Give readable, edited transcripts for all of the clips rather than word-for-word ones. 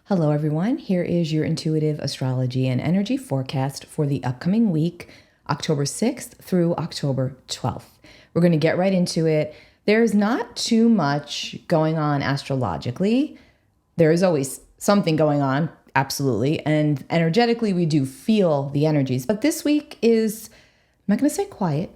Hello, everyone. Here is your intuitive astrology and energy forecast for the upcoming week, October 6th through October 12th. We're going to get right into it. There's not too much going on astrologically. There is always something going on, absolutely. And energetically, we do feel the energies. But this week is, I'm not going to say quiet.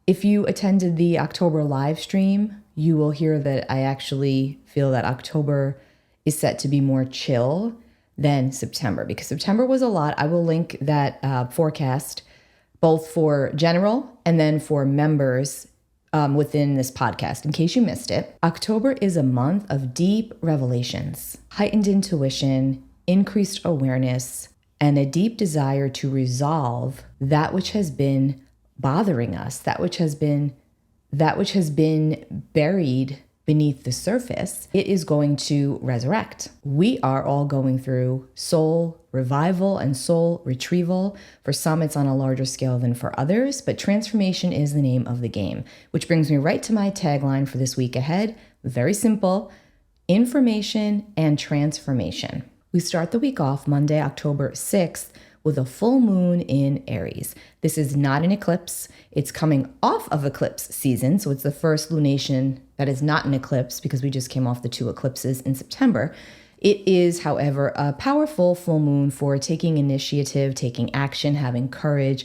If you attended the October live stream, you will hear that I actually feel that October is set to be more chill than September, because September was a lot. I will link that forecast both for general and then for members within this podcast in case you missed it. October is a month of deep revelations, heightened intuition, increased awareness, and a deep desire to resolve that which has been bothering us, that which has been buried beneath the surface. It is going to resurrect. We are all going through soul revival and soul retrieval. For some, it's on a larger scale than for others, but transformation is the name of the game, which brings me right to my tagline for this week ahead. Very simple: information and transformation. We start the week off Monday, October 6th, with a full moon in Aries. This is not an eclipse. It's coming off of eclipse season, so it's the first lunation that is not an eclipse because we just came off the 2 eclipses in September. It is, however, a powerful full moon for taking initiative, taking action, having courage,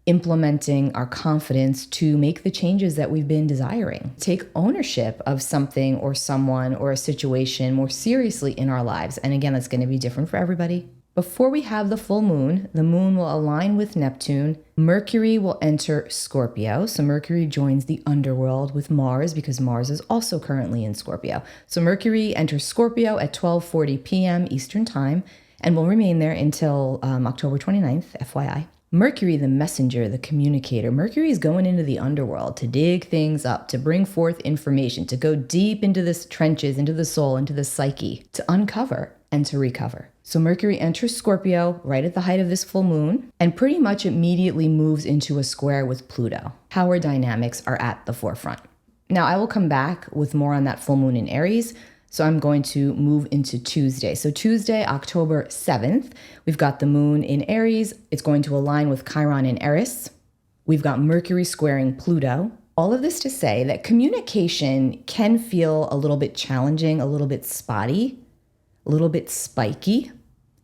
implementing our confidence to make the changes that we've been desiring. Take ownership of something or someone or a situation more seriously in our lives. And again, that's going to be different for everybody. Before we have the full moon, the moon will align with Neptune. Mercury will enter Scorpio. So Mercury joins the underworld with Mars because Mars is also currently in Scorpio. So Mercury enters Scorpio at 12:40 p.m. Eastern Time and will remain there until October 29th, FYI. Mercury, the messenger, the communicator. Mercury is going into the underworld to dig things up, to bring forth information, to go deep into the trenches, into the soul, into the psyche, to uncover and to recover. So Mercury enters Scorpio right at the height of this full moon and pretty much immediately moves into a square with Pluto. Power dynamics are at the forefront. Now, I will come back with more on that full moon in Aries, so I'm going to move into Tuesday. So Tuesday, October 7th, we've got the moon in Aries. It's going to align with Chiron in Aries. We've got Mercury squaring Pluto. All of this to say that communication can feel a little bit challenging, a little bit spotty, a little bit spiky,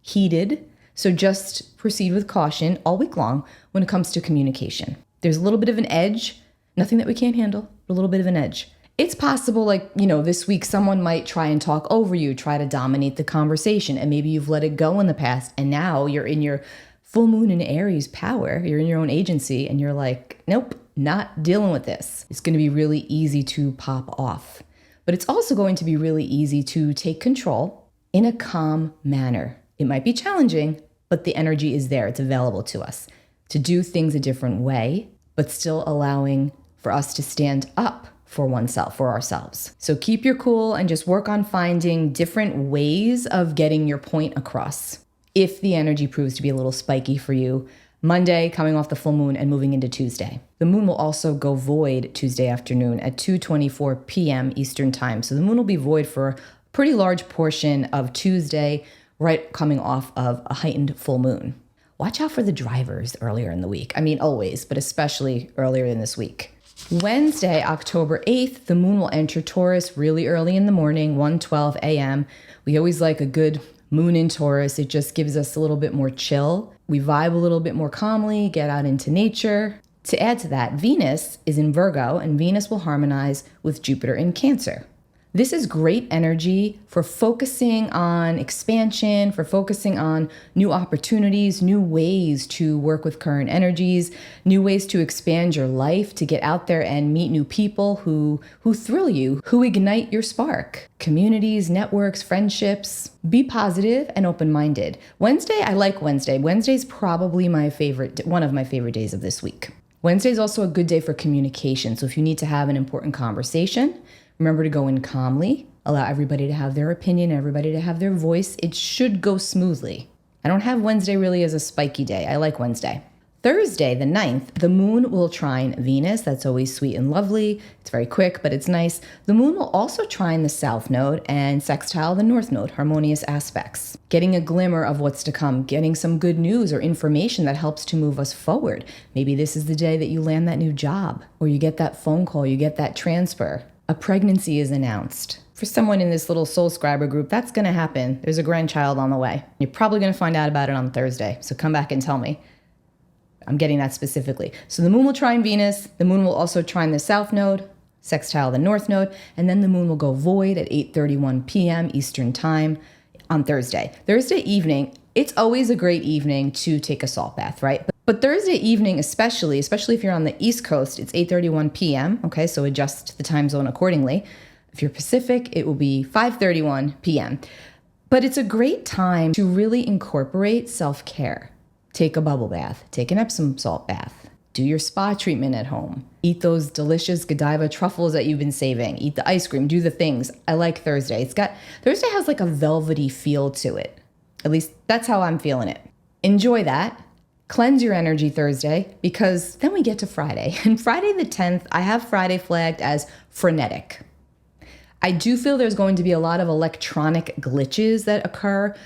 heated. So just proceed with caution all week long when it comes to communication. There's a little bit of an edge, nothing that we can't handle, but a little bit of an edge. It's possible, this week someone might try and talk over you, try to dominate the conversation, and maybe you've let it go in the past, and now you're in your full moon in Aries power, you're in your own agency, and you're like, nope, not dealing with this. It's going to be really easy to pop off. But it's also going to be really easy to take control in a calm manner. It might be challenging, but the energy is there. It's available to us to do things a different way, but still allowing for us to stand up for oneself, for ourselves. So keep your cool and just work on finding different ways of getting your point across. If the energy proves to be a little spiky for you, Monday, coming off the full moon and moving into Tuesday. The moon will also go void Tuesday afternoon at 2:24 p.m. Eastern Time. So the moon will be void for a pretty large portion of Tuesday, right coming off of a heightened full moon. Watch out for the drivers earlier in the week. I mean, always, but especially earlier in this week. Wednesday, October 8th, the moon will enter Taurus really early in the morning, 1:12 a.m. We always like a good moon in Taurus. It just gives us a little bit more chill. We vibe a little bit more calmly, get out into nature. To add to that, Venus is in Virgo, and Venus will harmonize with Jupiter in Cancer. This is great energy for focusing on expansion, for focusing on new opportunities, new ways to work with current energies, new ways to expand your life, to get out there and meet new people who thrill you, who ignite your spark. Communities, networks, friendships. Be positive and open-minded. Wednesday, I like Wednesday. Wednesday's probably one of my favorite days of this week. Wednesday is also a good day for communication. So if you need to have an important conversation, remember to go in calmly, allow everybody to have their opinion, everybody to have their voice. It should go smoothly. I don't have Wednesday really as a spiky day. I like Wednesday. Thursday, the 9th, the moon will trine Venus. That's always sweet and lovely. It's very quick, but it's nice. The moon will also trine the south node and sextile the north node, harmonious aspects. Getting a glimmer of what's to come, getting some good news or information that helps to move us forward. Maybe this is the day that you land that new job, or you get that phone call, you get that transfer. A pregnancy is announced. For someone in this little soul scriber group, that's going to happen. There's a grandchild on the way. You're probably going to find out about it on Thursday, so come back and tell me. I'm getting that specifically. So the moon will trine Venus. The moon will also trine the south node, sextile the north node, and then the moon will go void at 8:31 p.m. Eastern time on Thursday. Thursday evening, it's always a great evening to take a salt bath, right? But Thursday evening especially if you're on the East Coast, it's 8:31 p.m., okay? So adjust the time zone accordingly. If you're Pacific, it will be 5:31 p.m. But it's a great time to really incorporate self-care. Take a bubble bath, take an Epsom salt bath, do your spa treatment at home, eat those delicious Godiva truffles that you've been saving, eat the ice cream, do the things. I like Thursday. Thursday has like a velvety feel to it. At least that's how I'm feeling it. Enjoy that. Cleanse your energy Thursday, because then we get to Friday. And Friday the 10th, I have Friday flagged as frenetic. I do feel there's going to be a lot of electronic glitches that occur,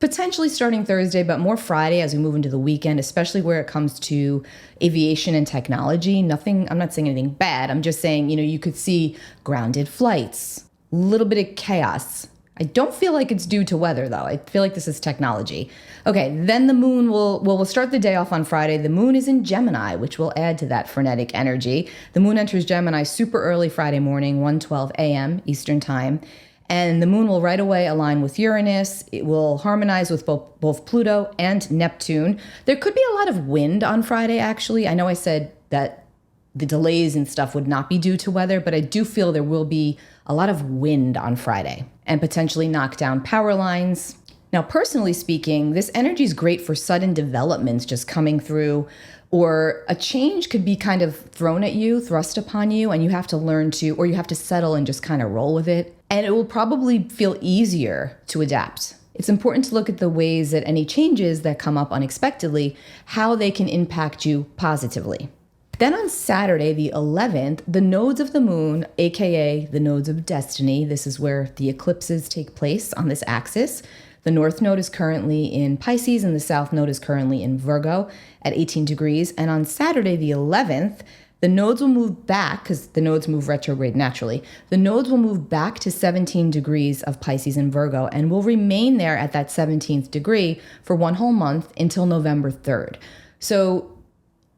potentially starting Thursday, but more Friday as we move into the weekend, especially where it comes to aviation and technology. I'm not saying anything bad. I'm just saying, you could see grounded flights, a little bit of chaos. I don't feel like it's due to weather, though. I feel like this is technology. Okay, then the moon we'll start the day off on Friday. The moon is in Gemini, which will add to that frenetic energy. The moon enters Gemini super early Friday morning, 1:12 a.m. Eastern time. And the moon will right away align with Uranus. It will harmonize with both Pluto and Neptune. There could be a lot of wind on Friday, actually. I know I said that the delays and stuff would not be due to weather, but I do feel there will be a lot of wind on Friday and potentially knock down power lines. Now, personally speaking, this energy is great for sudden developments just coming through, or a change could be kind of thrown at you, thrust upon you, and you have to learn to, or you have to settle and just kind of roll with it. And it will probably feel easier to adapt. It's important to look at the ways that any changes that come up unexpectedly, how they can impact you positively. Then on Saturday, the 11th, the nodes of the moon, aka the nodes of destiny, this is where the eclipses take place on this axis. The north node is currently in Pisces and the south node is currently in Virgo at 18 degrees. And on Saturday, the 11th, the nodes will move back, because the nodes move retrograde naturally. The nodes will move back to 17 degrees of Pisces and Virgo and will remain there at that 17th degree for one whole month until November 3rd. So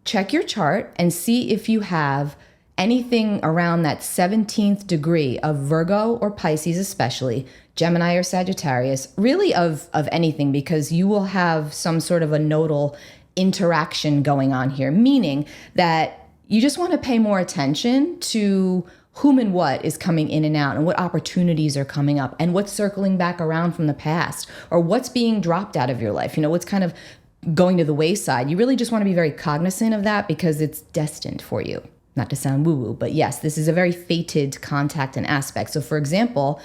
check your chart and see if you have anything around that 17th degree of Virgo or Pisces, especially Gemini or Sagittarius, really of anything, because you will have some sort of a nodal interaction going on here, meaning that you just want to pay more attention to whom and what is coming in and out and what opportunities are coming up and what's circling back around from the past or what's being dropped out of your life, what's kind of going to the wayside. You really just want to be very cognizant of that because it's destined for you. Not to sound woo-woo, but yes, this is a very fated contact and aspect. So for example,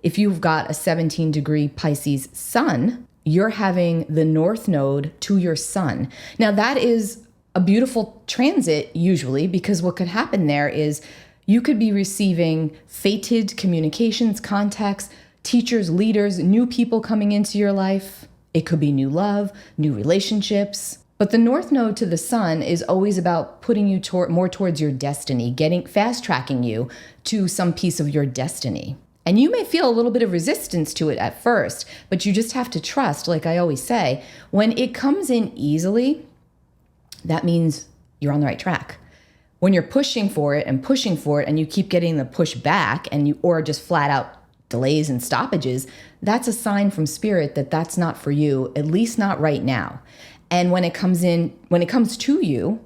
if you've got a 17 degree Pisces sun, you're having the north node to your sun. Now that is a beautiful transit usually, because what could happen there is you could be receiving fated communications, contacts, teachers, leaders, new people coming into your life. It could be new love, new relationships. But the north node to the sun is always about putting you more towards your destiny, fast tracking you to some piece of your destiny. And you may feel a little bit of resistance to it at first, but you just have to trust, like I always say, when it comes in easily, that means you're on the right track. When you're pushing for it and you keep getting the push back or just flat out delays and stoppages, that's a sign from spirit that that's not for you, at least not right now. And when it comes to you,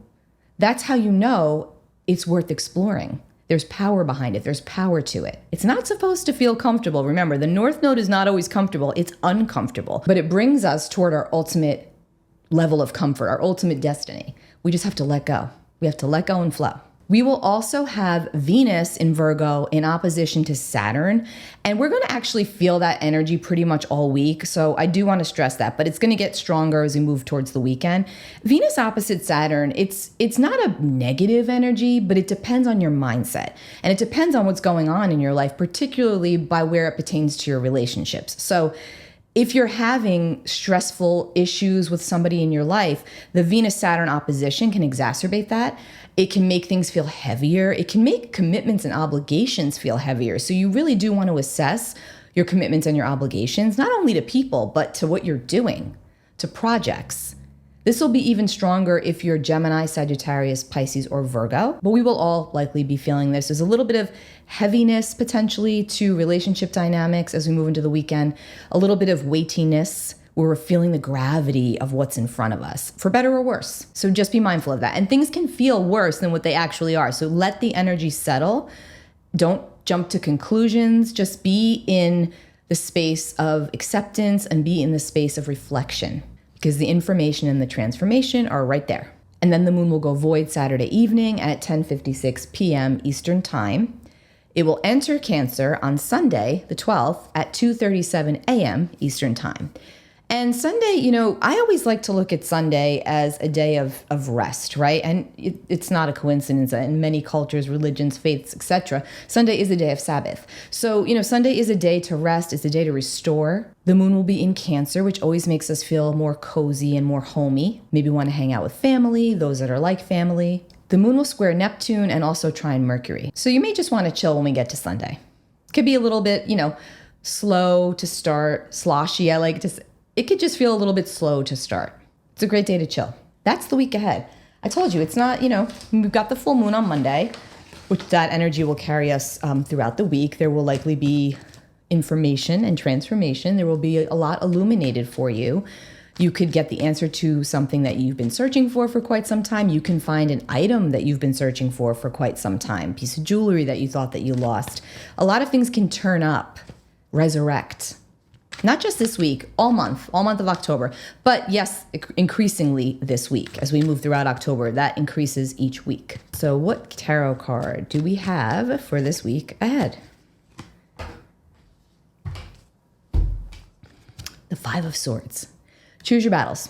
that's how you know it's worth exploring. There's power behind it. There's power to it. It's not supposed to feel comfortable. Remember, the north node is not always comfortable. It's uncomfortable, but it brings us toward our ultimate level of comfort, our ultimate destiny. We just have to let go. We have to let go and flow. We will also have Venus in Virgo in opposition to Saturn, and we're going to actually feel that energy pretty much all week. So I do want to stress that, but it's going to get stronger as we move towards the weekend. Venus opposite Saturn, it's not a negative energy, but it depends on your mindset, and it depends on what's going on in your life, particularly by where it pertains to your relationships. So if you're having stressful issues with somebody in your life, the Venus-Saturn opposition can exacerbate that. It can make things feel heavier. It can make commitments and obligations feel heavier. So you really do want to assess your commitments and your obligations, not only to people, but to what you're doing, to projects. This will be even stronger if you're Gemini, Sagittarius, Pisces, or Virgo, but we will all likely be feeling this. There's a little bit of heaviness potentially to relationship dynamics as we move into the weekend, a little bit of weightiness where we're feeling the gravity of what's in front of us, for better or worse. So just be mindful of that. And things can feel worse than what they actually are. So let the energy settle. Don't jump to conclusions. Just be in the space of acceptance and be in the space of reflection, because the information and the transformation are right there. And then the moon will go void Saturday evening at 10:56 p.m. Eastern Time. It will enter Cancer on Sunday, the 12th, at 2:37 a.m. Eastern Time. And Sunday, I always like to look at Sunday as a day of rest, right? And it's not a coincidence that in many cultures, religions, faiths, etc., Sunday is a day of Sabbath. So, Sunday is a day to rest, it's a day to restore. The moon will be in Cancer, which always makes us feel more cozy and more homey. Maybe want to hang out with family, those that are like family. The moon will square Neptune and also trine Mercury. So you may just want to chill when we get to Sunday. Could be a little bit, slow to start, sloshy. It could just feel a little bit slow to start. It's a great day to chill. That's the week ahead. I told you, it's not, we've got the full moon on Monday, which that energy will carry us throughout the week. There will likely be information and transformation. There will be a lot illuminated for you. You could get the answer to something that you've been searching for quite some time. You can find an item that you've been searching for quite some time, piece of jewelry that you thought that you lost. A lot of things can turn up, resurrect. Not just this week, all month of October. But yes, increasingly this week. As we move throughout October, that increases each week. So what tarot card do we have for this week ahead? The Five of Swords. Choose your battles.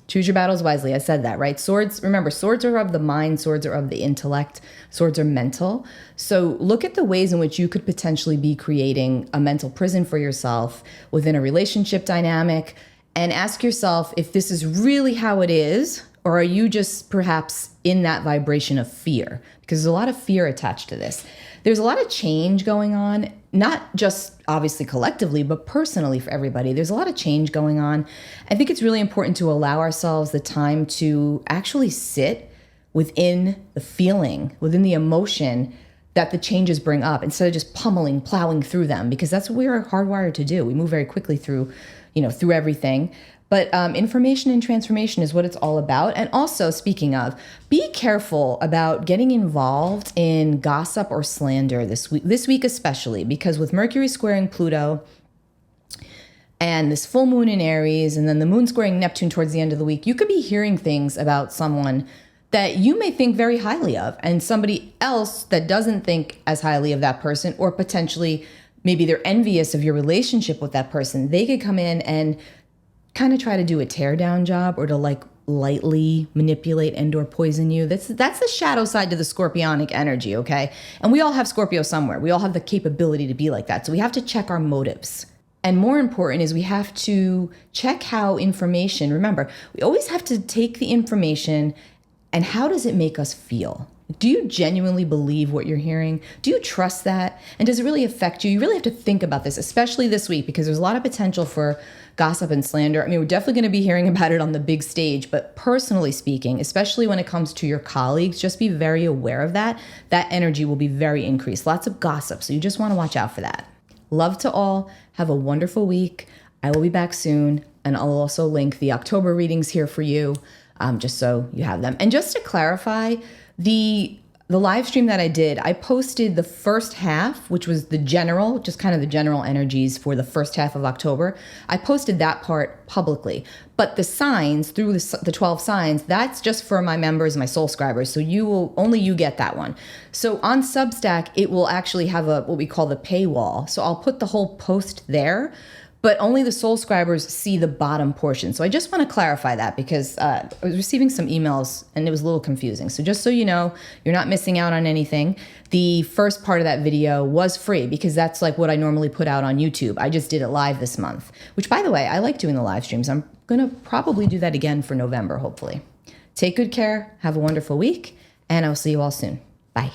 Choose your battles wisely. I said that, right? Swords, remember, swords are of the mind, swords are of the intellect, swords are mental. So look at the ways in which you could potentially be creating a mental prison for yourself within a relationship dynamic, and ask yourself if this is really how it is, or are you just perhaps in that vibration of fear? Because there's a lot of fear attached to this. There's a lot of change going on, not just obviously collectively, but personally for everybody. There's a lot of change going on. I think it's really important to allow ourselves the time to actually sit within the feeling, within the emotion that the changes bring up, instead of just plowing through them, because that's what we're hardwired to do. We move very quickly through everything. But information and transformation is what it's all about. And also, speaking of, be careful about getting involved in gossip or slander this week especially, because with Mercury squaring Pluto and this full moon in Aries, and then the moon squaring Neptune towards the end of the week, you could be hearing things about someone that you may think very highly of, and somebody else that doesn't think as highly of that person, or potentially maybe they're envious of your relationship with that person. They could come in and kind of try to do a tear down job, or to lightly manipulate and or poison you. That's the shadow side to the scorpionic energy, okay? And we all have Scorpio somewhere. We all have the capability to be like that. So we have to check our motives. And more important is we have to check how information, remember, we always have to take the information and how does it make us feel? Do you genuinely believe what you're hearing? Do you trust that? And does it really affect you? You really have to think about this, especially this week, because there's a lot of potential for gossip and slander. I mean, we're definitely going to be hearing about it on the big stage, but personally speaking, especially when it comes to your colleagues, just be very aware of that. That energy will be very increased. Lots of gossip, so you just want to watch out for that. Love to all. Have a wonderful week. I will be back soon, and I'll also link the October readings here for you, just so you have them. And just to clarify, the The live stream that I did, I posted the first half, which was the general, just kind of the general energies for the first half of October. I posted that part publicly. But the signs, through the 12 signs, that's just for my members, my soul scribers. So only you get that one. So on Substack, it will actually have what we call the paywall. So I'll put the whole post there, but only the soul scribers see the bottom portion. So I just want to clarify that because I was receiving some emails and it was a little confusing. So just so you know, you're not missing out on anything. The first part of that video was free because that's like what I normally put out on YouTube. I just did it live this month, which by the way, I like doing the live streams. I'm going to probably do that again for November, hopefully. Take good care. Have a wonderful week and I'll see you all soon. Bye.